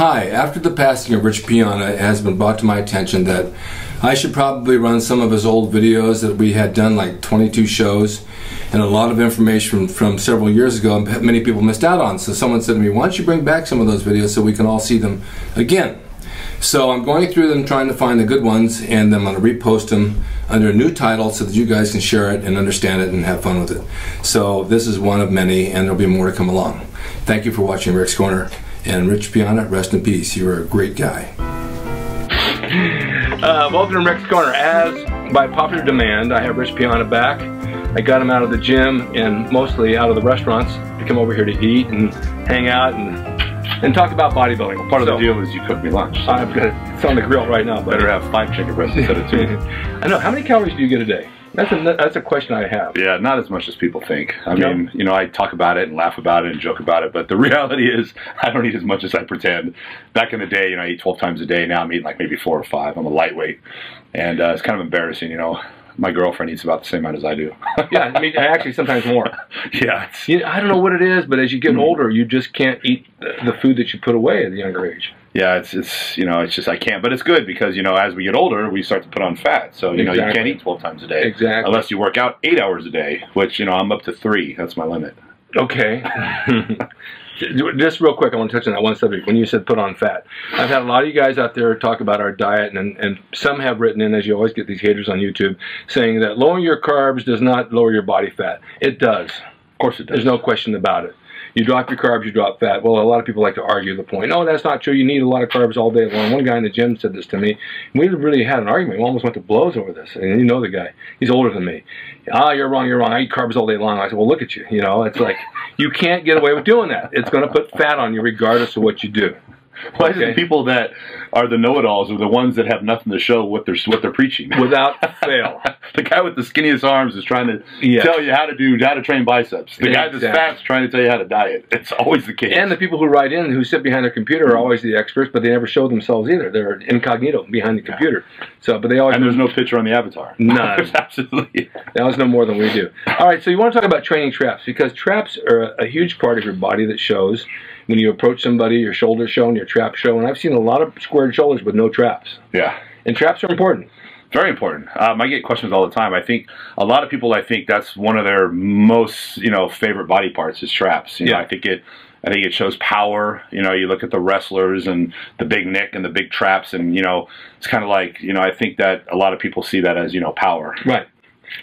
Hi, after the passing of Rich Piana, it has been brought to my attention that I should probably run some of his old videos that we had done, like 22 shows, and a lot of information from several years ago many people missed out on. So someone said to me, why don't you bring back some of those videos so we can all see them again? So I'm going through them trying to find the good ones, and then I'm going to repost them under a new title so that you guys can share it and understand it and have fun with it. So this is one of many, and there'll be more to come along. Thank you for watching Rick's Corner. And Rich Piana, rest in peace. You're a great guy. Welcome to Rick's Corner. As by popular demand, I have Rich Piana back. I got him out of the gym and mostly out of the restaurants to come over here to eat and hang out and talk about bodybuilding. Part of the deal is you cook me lunch. So I've got it. It's on the grill right now. Better have 5 chicken breasts instead of 2. I know. How many calories do you get a day? That's a question I have. Yeah, not as much as people think. I mean, you know, I talk about it and laugh about it and joke about it, but the reality is I don't eat as much as I pretend. Back in the day, you know, I eat 12 times a day. Now I'm eating like maybe 4 or 5. I'm a lightweight, and it's kind of embarrassing, you know. My girlfriend eats about the same amount as I do. Yeah, I mean, actually sometimes more. Yeah. I don't know what it is, but as you get older, you just can't eat the food that you put away at a younger age. Yeah, it's you know, it's just I can't. But it's good because, you know, as we get older, we start to put on fat. So, you know, you can't eat 12 times a day. Exactly. Unless you work out 8 hours a day, which, you know, I'm up to 3. That's my limit. Okay. Just real quick, I want to touch on that one subject. When you said put on fat, I've had a lot of you guys out there talk about our diet, and some have written in, as you always get these haters on YouTube, saying that lowering your carbs does not lower your body fat. It does. Of course it does. There's no question about it. You drop your carbs, you drop fat. Well, a lot of people like to argue the point. No, that's not true. You need a lot of carbs all day long. One guy in the gym said this to me. We really had an argument. We almost went to blows over this. And you know the guy. He's older than me. Ah, you're wrong, you're wrong. I eat carbs all day long. I said, well, look at you. You know, it's like you can't get away with doing that. It's going to put fat on you regardless of what you do. Why is it the people that are the know-it-alls are the ones that have nothing to show what they're preaching? Without fail. The guy with the skinniest arms is trying to tell you how to train biceps. The guy that's fat is trying to tell you how to diet. It's always the case. And the people who write in, who sit behind their computer, are always the experts, but they never show themselves either. They're incognito behind the computer. So, but they always. And there's no picture on the avatar. None. Absolutely. That was no more than we do. All right, so you want to talk about training traps, because traps are a huge part of your body that shows. When you approach somebody, your shoulders show and your traps show. And I've seen a lot of squared shoulders with no traps. Yeah. And traps are important. Very important. I get questions all the time. I think a lot of people, that's one of their most, you know, favorite body parts is traps. You know, I think it shows power. You know, you look at the wrestlers and the big neck and the big traps, and, you know, it's kind of like, you know, I think that a lot of people see that as, you know, power. Right.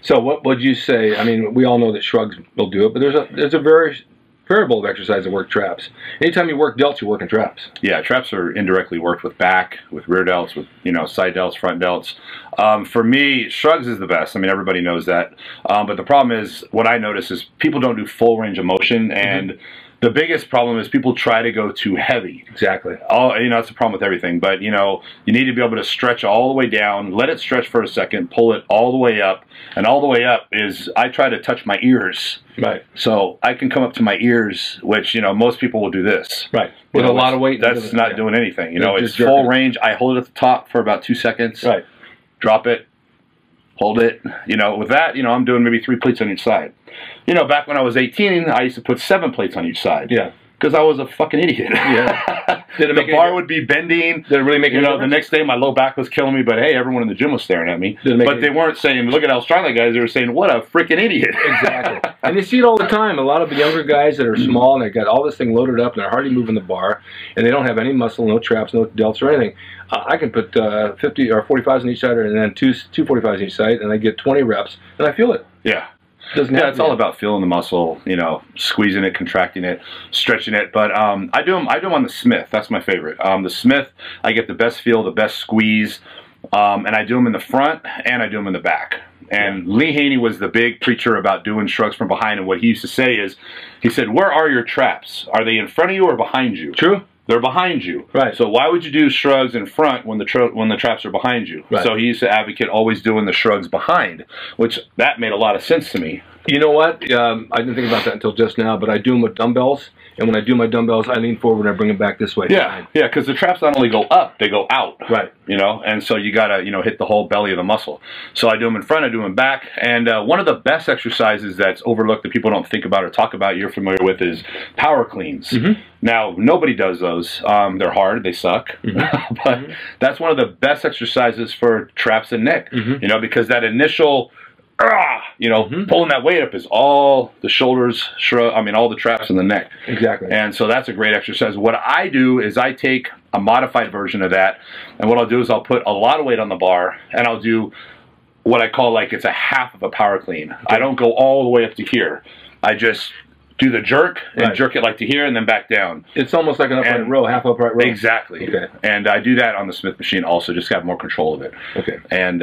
So what would you say? I mean, we all know that shrugs will do it, but there's a very variable of exercise that work traps. Anytime you work delts, you're working traps. Yeah, traps are indirectly worked with back, with rear delts, with, you know, side delts, front delts. For me, shrugs is the best. I mean, everybody knows that. But the problem is, what I notice is people don't do full range of motion, and the biggest problem is people try to go too heavy. Exactly. You know, that's the problem with everything. But, you know, you need to be able to stretch all the way down, let it stretch for a second, pull it all the way up. And all the way up is, I try to touch my ears. Right. So I can come up to my ears, which, you know, most people will do this. Right. With a lot of weight. That's not doing anything. You know, it's full range. I hold it at the top for about 2 seconds. Right. Drop it. Hold it. You know, with that, you know, I'm doing maybe 3 plates on each side. You know, back when I was 18, I used to put 7 plates on each side. Yeah. Because I was a fucking idiot. Yeah. The bar would be bending. Did it really make any difference? The next day my low back was killing me, but hey, everyone in the gym was staring at me. But they weren't saying, look at how strong that guy is. They were saying, what a freaking idiot. Exactly. And you see it all the time. A lot of the younger guys that are small and they got all this thing loaded up and they're hardly moving the bar, and they don't have any muscle, no traps, no delts or anything. I can put 50 or 45s on each side, and then two 45s on each side, and I get 20 reps, and I feel it. Yeah. It's all about feeling the muscle, you know, squeezing it, contracting it, stretching it. But I do them on the Smith. That's my favorite. The Smith, I get the best feel, the best squeeze, and I do them in the front and I do them in the back. And Lee Haney was the big preacher about doing shrugs from behind. And what he used to say is, he said, where are your traps? Are they in front of you or behind you? True. They're behind you. Right. So why would you do shrugs in front when the traps are behind you? Right. So he used to advocate always doing the shrugs behind, which that made a lot of sense to me. You know what? I didn't think about that until just now, but I do them with dumbbells. And when I do my dumbbells, I lean forward and I bring them back this way. Yeah, yeah, because the traps not only go up, they go out. Right. You know, and so you got to, you know, hit the whole belly of the muscle. So I do them in front, I do them back. And one of the best exercises that's overlooked that people don't think about or talk about, you're familiar with, is power cleans. Now, nobody does those. They're hard, they suck. But that's one of the best exercises for traps and neck, you know, because that initial... you know, pulling that weight up is all the shoulders, all the traps in the neck. Exactly. And so that's a great exercise. What I do is I take a modified version of that, and what I'll do is I'll put a lot of weight on the bar, and I'll do what I call like it's a half of a power clean. I don't go all the way up to here. I just do the jerk and jerk it like to here and then back down. It's almost like an upright row, half upright row. Exactly. Okay. And I do that on the Smith machine also, just to have more control of it. Okay. And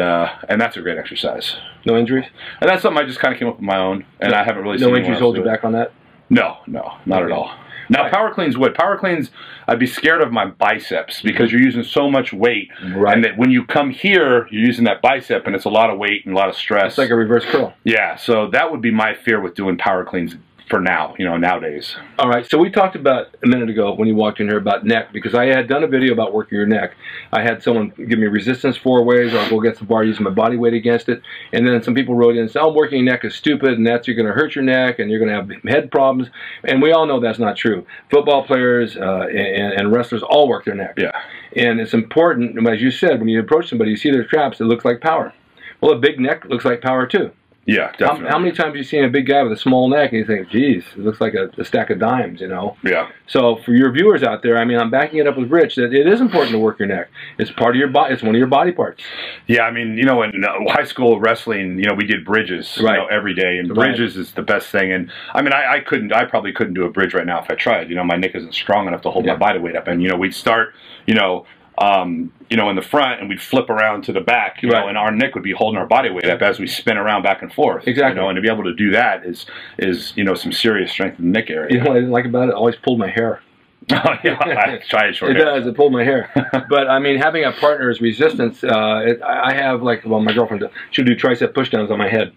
that's a great exercise. No injuries? And that's something I just kind of came up with my own, and I haven't really seen no injuries hold you back on that? No, not at all. Now, power cleans would. Power cleans, I'd be scared of my biceps because you're using so much weight. Right. And that when you come here, you're using that bicep, and it's a lot of weight and a lot of stress. It's like a reverse curl. Yeah, so that would be my fear with doing power cleans for now, you know, nowadays. All right, so we talked about a minute ago when you walked in here about neck, because I had done a video about working your neck. I had someone give me resistance 4 ways, or I'll go against the bar using my body weight against it, and then some people wrote in and said, oh, working your neck is stupid, and that's, you're going to hurt your neck, and you're going to have head problems, and we all know that's not true. Football players and wrestlers all work their neck. Yeah. And it's important, as you said, when you approach somebody, you see their traps, it looks like power. Well, a big neck looks like power too. Yeah, definitely. How many times have you seen a big guy with a small neck and you think, geez, it looks like a stack of dimes, you know? Yeah. So for your viewers out there, I mean, I'm backing it up with Rich, that it is important to work your neck. It's part of your body. It's one of your body parts. Yeah, I mean, you know, in high school wrestling, you know, we did bridges, you know, every day, and bridges is the best thing. And I mean, I probably couldn't do a bridge right now if I tried. You know, my neck isn't strong enough to hold my body weight up. And, you know, we'd start, you know, in the front, and we'd flip around to the back, you know, and our neck would be holding our body weight up as we spin around back and forth. Exactly. You know, and to be able to do that is you know, some serious strength in the neck area. You know what I didn't like about it? It always pulled my hair. Yeah, I tried short hair. It does. It pulled my hair. But I mean, having a partner's resistance, I have like, well, my girlfriend, she'll do tricep pushdowns on my head.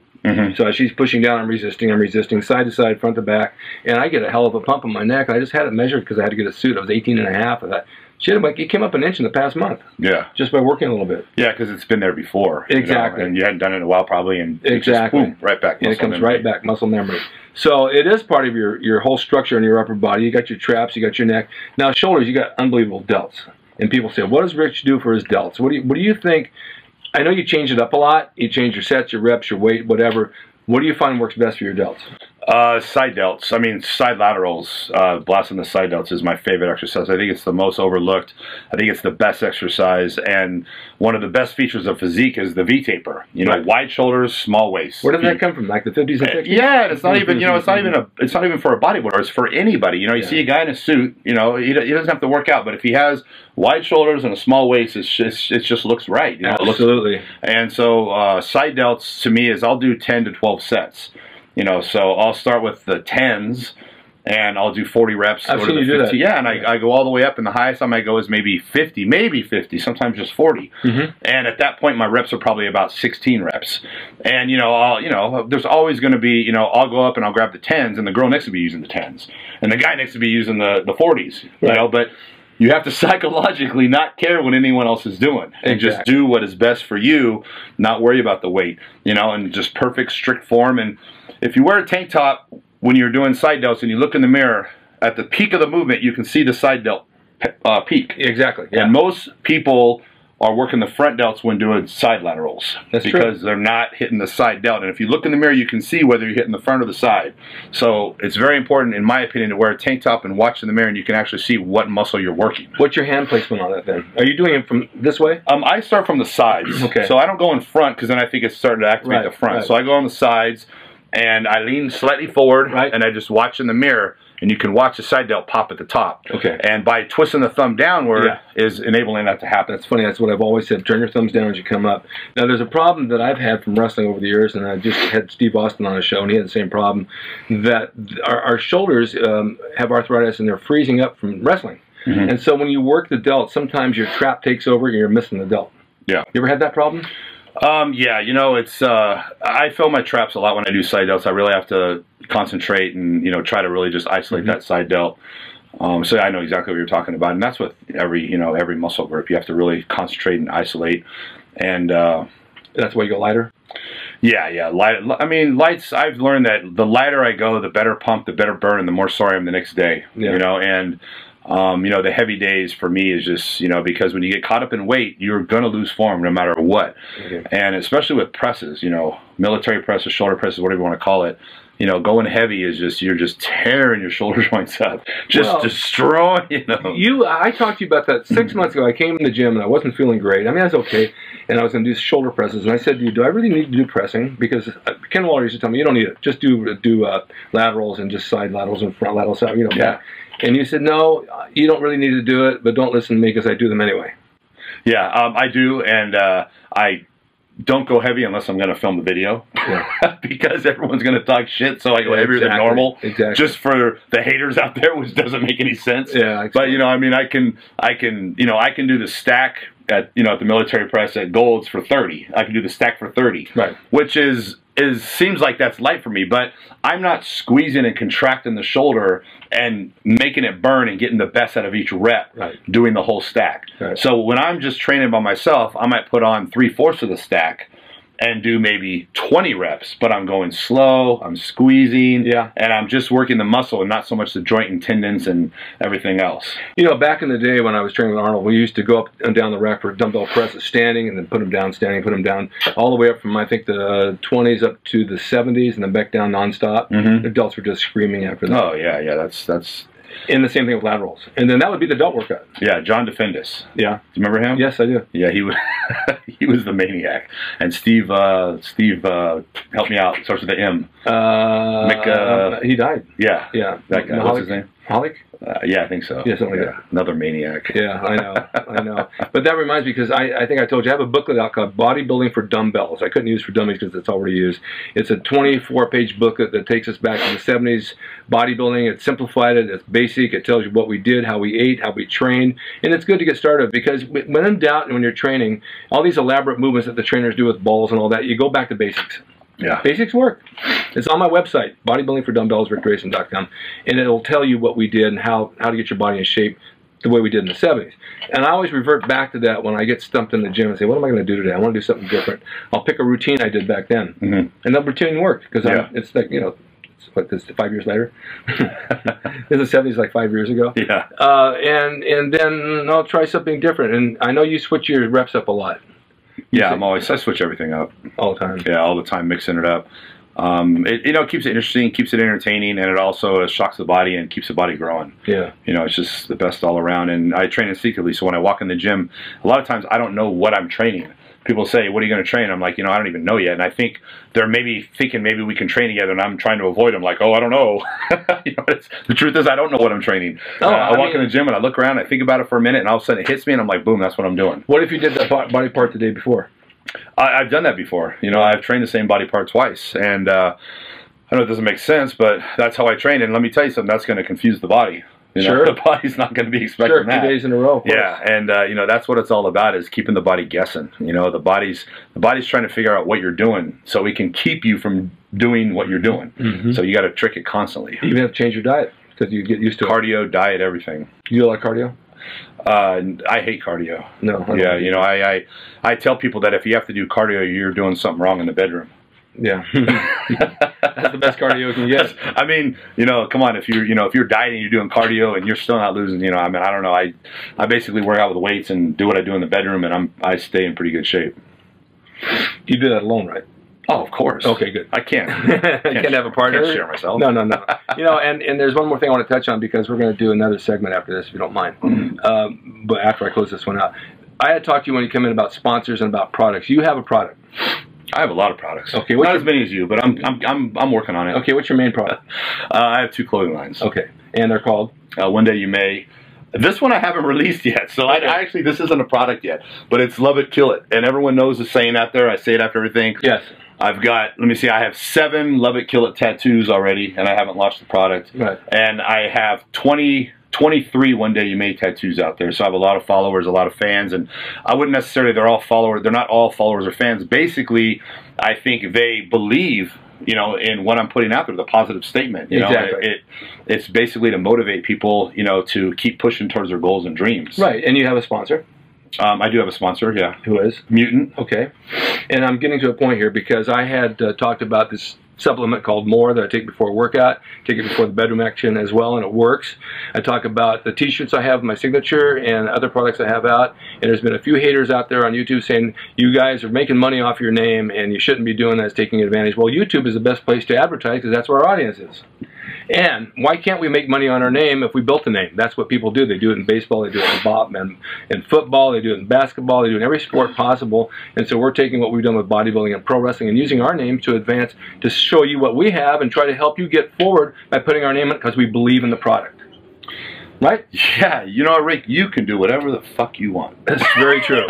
So she's pushing down, I'm resisting, side to side, front to back, and I get a hell of a pump on my neck. I just had it measured because I had to get a suit. I was 18.5 of that. It came up an inch in the past month. Yeah. Just by working a little bit. Yeah, because it's been there before. Exactly. You know, and you hadn't done it in a while probably, and it just, boom, right back. And it comes right back, muscle memory. So it is part of your whole structure in your upper body. You got your traps, you got your neck. Now shoulders, you got unbelievable delts. And people say, what does Rich do for his delts? What do you think? I know you change it up a lot. You change your sets, your reps, your weight, whatever. What do you find works best for your delts? Side delts. I mean, side laterals. Blasting the side delts is my favorite exercise. I think it's the most overlooked. I think it's the best exercise, and one of the best features of physique is the V-taper. You know, wide shoulders, small waist. Where did that come from? Like the 50s and 60s? Yeah, it's not even. You know, it's not even for a bodybuilder. It's for anybody. You know, you see a guy in a suit. You know, he doesn't have to work out, but if he has wide shoulders and a small waist, it just looks right. You know, absolutely. And so side delts to me is I'll do 10 to 12 sets. You know, so I'll start with the 10s, and I'll do 40 reps. I've seen you do that. Yeah, and I go all the way up, and the highest I might go is maybe 50, sometimes just 40. And at that point, my reps are probably about 16 reps. And, you know, there's always going to be, you know, I'll go up and I'll grab the 10s, and the girl next to me using the 10s. And the guy next to me using the 40s, you know, but you have to psychologically not care what anyone else is doing. And just do what is best for you, not worry about the weight, you know, and just perfect, strict form. And if you wear a tank top when you're doing side delts and you look in the mirror, at the peak of the movement, you can see the side delt peak. Exactly. Yeah. And most people are working the front delts when doing side laterals. That's because they're not hitting the side delt. And if you look in the mirror, you can see whether you're hitting the front or the side. So it's very important, in my opinion, to wear a tank top and watch in the mirror, and you can actually see what muscle you're working. What's your hand placement on that then? Are you doing it from this way? I start from the sides. Okay. So I don't go in front because then I think it's starting to activate the front. So I go on the sides, and I lean slightly forward, and I just watch in the mirror, and you can watch the side delt pop at the top. Okay. And by twisting the thumb downward is enabling that to happen. That's funny. That's what I've always said. Turn your thumbs down as you come up. Now, there's a problem that I've had from wrestling over the years, and I just had Steve Austin on a show, and he had the same problem, that our shoulders have arthritis, and they're freezing up from wrestling. And so when you work the delt, sometimes your trap takes over, and you're missing the delt. Yeah. You ever had that problem? Yeah, you know, it's I fill my traps a lot when I do side delts. I really have to concentrate and, you know, try to really just isolate that side delt. So I know exactly what you're talking about, and that's with every, you know, every muscle group. You have to really concentrate and isolate, and that's why you go lighter. Yeah, yeah. Light. I mean, lights. I've learned that the lighter I go, the better pump, the better burn, and the more sore I am the next day. Yeah. You know, and you know, the heavy days for me is just, you know, because when you get caught up in weight, you're gonna lose form no matter what, and especially with presses, you know, military presses, shoulder presses, whatever you want to call it. You know, going heavy is just, you're just tearing your shoulder joints up, just destroying, you know. I talked to you about that 6 months ago. I came in the gym and I wasn't feeling great. I mean, I was okay, and I was going to do shoulder presses. And I said to you, do I really need to do pressing? Because Ken Waller used to tell me, you don't need it. Just do laterals and just side laterals and front laterals, you know, back. And you said, no, you don't really need to do it, but don't listen to me because I do them anyway. Yeah, I do, and I don't go heavy unless I'm going to film the video, because everyone's going to talk shit, so I go heavier than normal, just for the haters out there, which doesn't make any sense. Yeah, exactly. But, you know, I mean, I can, you know, I can do the stack at, you know, at the military press at Gold's for 30. I can do the stack for 30, which seems like that's light for me, but I'm not squeezing and contracting the shoulder and making it burn and getting the best out of each rep, doing the whole stack. So when I'm just training by myself, I might put on 3/4 of the stack and do maybe 20 reps, but I'm going slow, I'm squeezing, and I'm just working the muscle and not so much the joint and tendons and everything else. You know, back in the day when I was training with Arnold, we used to go up and down the rack for dumbbell presses standing, and then put them down standing, put them down, all the way up from, I think, the 20s up to the 70s, and then back down nonstop. The delts were just screaming after that. Oh, yeah, yeah, that's... And the same thing with laterals. And then that would be the delt workout. Yeah, John Defendis. Yeah. Do you remember him? Yes, I do. Yeah, he was he was the maniac. And Steve helped me out. Starts with the M. He died. Yeah. Yeah. That guy. What's his name? Holick? Yeah, I think so. Yeah, something like that. Another maniac. Yeah, I know, I know. But that reminds me, because I think I told you, I have a booklet out called Bodybuilding for Dumbbells. I couldn't use for dummies because it's already used. It's a 24-page booklet that takes us back to the 70s bodybuilding. It's simplified, it's basic, it tells you what we did, how we ate, how we trained, and it's good to get started, because when in doubt, when you're training, all these elaborate movements that the trainers do with balls and all that, you go back to basics. Yeah. Basics work. It's on my website, bodybuildingfordumbbells.com, and it'll tell you what we did and how to get your body in shape the way we did in the 70s. And I always revert back to that when I get stumped in the gym and say, what am I going to do today? I want to do something different. I'll pick a routine I did back then. And that routine worked, because it's like, you know, what, this 5 years later? In the 70s, like 5 years ago. Yeah. And then I'll try something different. And I know you switch your reps up a lot. Yeah, I switch everything up. All the time. Yeah, all the time, mixing it up. You know, it keeps it interesting, keeps it entertaining, and it also shocks the body and keeps the body growing. Yeah. You know, it's just the best all around. And I train instinctively, so when I walk in the gym, a lot of times I don't know what I'm training. People say, what are you going to train? I'm like, you know, I don't even know yet. And I think they're maybe thinking maybe we can train together, and I'm trying to avoid them. Like, oh, I don't know. You know, the truth is I don't know what I'm training. I walk in the gym and I look around, I think about it for a minute, and all of a sudden it hits me, and I'm like, boom, that's what I'm doing. What if you did that body part the day before? I've done that before. You know, I've trained the same body part twice, and I know it doesn't make sense, but that's how I train. And let me tell you something, that's going to confuse the body. You know, the body's not going to be expecting that. 2 days in a row. Yeah, and you know, that's what it's all about, is keeping the body guessing. You know, the body's trying to figure out what you're doing, so it can keep you from doing what you're doing. So you got to trick it constantly. You even have to change your diet because you get used to cardio, diet, everything. You do a lot of cardio? I hate cardio. No. Yeah, you know, I tell people that if you have to do cardio, you're doing something wrong in the bedroom. Yeah. That's the best cardio you can get. I mean, you know, come on, if you're dieting, you're doing cardio, and you're still not losing, you know, I mean, I don't know. I basically work out with weights and do what I do in the bedroom, and I stay in pretty good shape. You do that alone, right? Oh, of course. Okay, good. I can't. Can't have a partner. Can't share myself. No. You know, and there's one more thing I want to touch on, because we're going to do another segment after this, if you don't mind. But after I close this one out, I had talked to you when you come in about sponsors and about products. You have a product. I have a lot of products. Okay, not as many as you, but I'm working on it. Okay, what's your main product? I have 2 clothing lines. Okay, and they're called? One Day You May. This one I haven't released yet, so I actually, this isn't a product yet, but it's Love It, Kill It, and everyone knows the saying out there. I say it after everything. Yes. I've got, let me see, I have 7 Love It, Kill It tattoos already, and I haven't launched the product. Right. And I have 20 23 one day you made tattoos out there. So I have a lot of followers, a lot of fans, and I wouldn't necessarily, they're not all followers or fans. Basically, I think they believe, you know, in what I'm putting out there, the positive statement. You know, it's basically to motivate people, you know, to keep pushing towards their goals and dreams. Right, and you have a sponsor. I do have a sponsor, yeah. Who is? Mutant. Okay. And I'm getting to a point here because I had talked about this supplement called More that I take before a workout, take it before the bedroom action as well, and it works. I talk about the t-shirts I have, my signature, and other products I have out, and there's been a few haters out there on YouTube saying, you guys are making money off your name and you shouldn't be doing that, it's taking advantage. Well, YouTube is the best place to advertise because that's where our audience is. And why can't we make money on our name if we built a name? That's what people do. They do it in baseball, they do it in football, they do it in basketball, they do it in every sport possible. And so we're taking what we've done with bodybuilding and pro wrestling and using our name to advance, to show you what we have and try to help you get forward by putting our name in it because we believe in the product. Right? Yeah, you know what, Rick? You can do whatever the fuck you want. That's very true.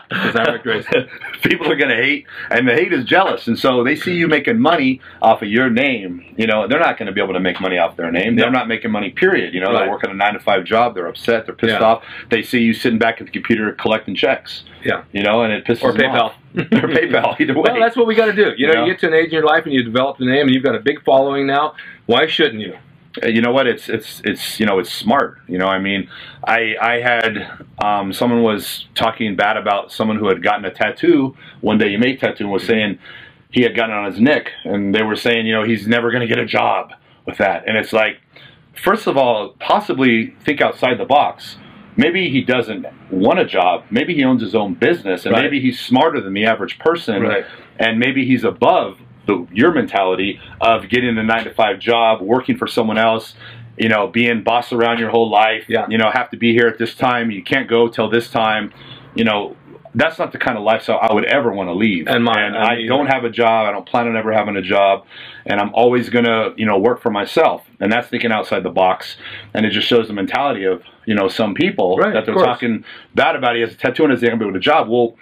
Because I'm Rick Drasin. People are going to hate, and the hate is jealous. And so they see you making money off of your name. You know, they're not going to be able to make money off their name. They're not making money, period. You know, they're working a 9-to-5 job. They're upset. They're pissed off. They see you sitting back at the computer collecting checks. Yeah. You know, and it pisses them off. Or PayPal, either way. Well, that's what we got to do. You know, you get to an age in your life and you develop the name and you've got a big following now. Why shouldn't you? You know what? It's you know, it's smart. You know, I mean, I had someone was talking bad about someone who had gotten a tattoo one day. You made tattoo and was saying he had gotten it on his neck, and they were saying, you know, he's never going to get a job with that. And it's like, first of all, possibly think outside the box. Maybe he doesn't want a job. Maybe he owns his own business, and maybe he's smarter than the average person, and maybe he's above your mentality of getting a 9-to-5 job, working for someone else, you know, being boss around your whole life, you know, have to be here at this time, you can't go till this time, you know, that's not the kind of lifestyle I would ever want to leave. And I don't have a job, I don't plan on ever having a job, and I'm always going to, you know, work for myself. And that's thinking outside the box, and it just shows the mentality of, you know, some people that they're talking bad about. He has a tattoo on his neck and be with a job. Well,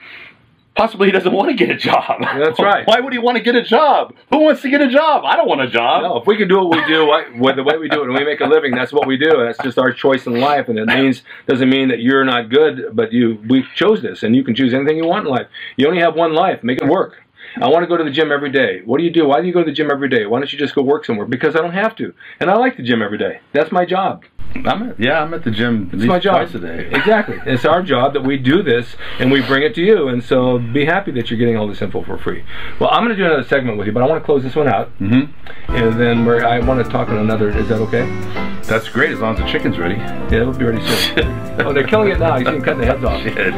possibly he doesn't want to get a job. That's right. Why would he want to get a job? Who wants to get a job? I don't want a job. No, if we can do what we do, the way we do it, and we make a living, that's what we do. That's just our choice in life, and it doesn't mean that you're not good, but we chose this, and you can choose anything you want in life. You only have one life. Make it work. I want to go to the gym every day. What do you do? Why do you go to the gym every day? Why don't you just go work somewhere? Because I don't have to. And I like the gym every day. That's my job. I'm at the gym at least twice a day. Exactly. It's our job that we do this and we bring it to you. And so be happy that you're getting all this info for free. Well, I'm going to do another segment with you, but I want to close this one out. And then I want to talk on another. Is that okay? That's great, as long as the chicken's ready. Yeah, it'll be ready soon. Oh, they're killing it now. You see them cutting the heads off. Shit.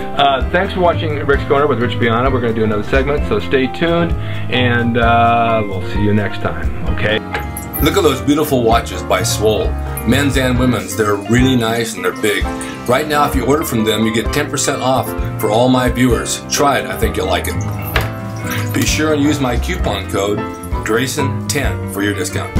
Thanks for watching Rick's Corner with Rich Piana. We're going to do another segment, so stay tuned, and we'll see you next time, okay? Look at those beautiful watches by Swole. Men's and women's. They're really nice and they're big. Right now, if you order from them, you get 10% off for all my viewers. Try it. I think you'll like it. Be sure and use my coupon code DRASIN10 for your discount.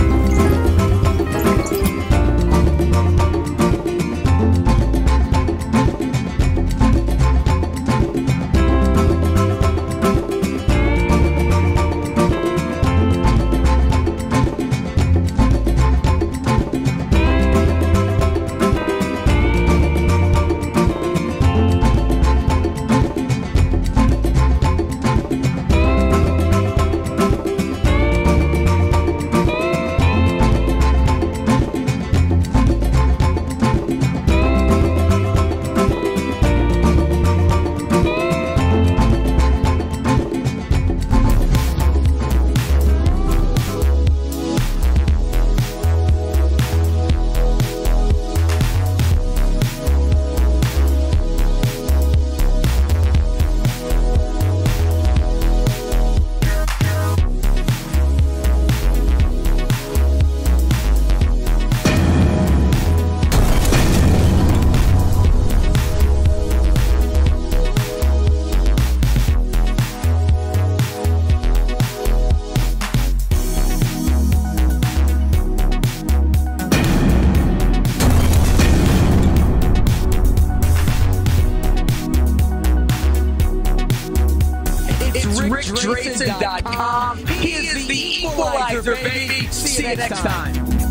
Drasin.com. He is the equalizer, baby. See you next time.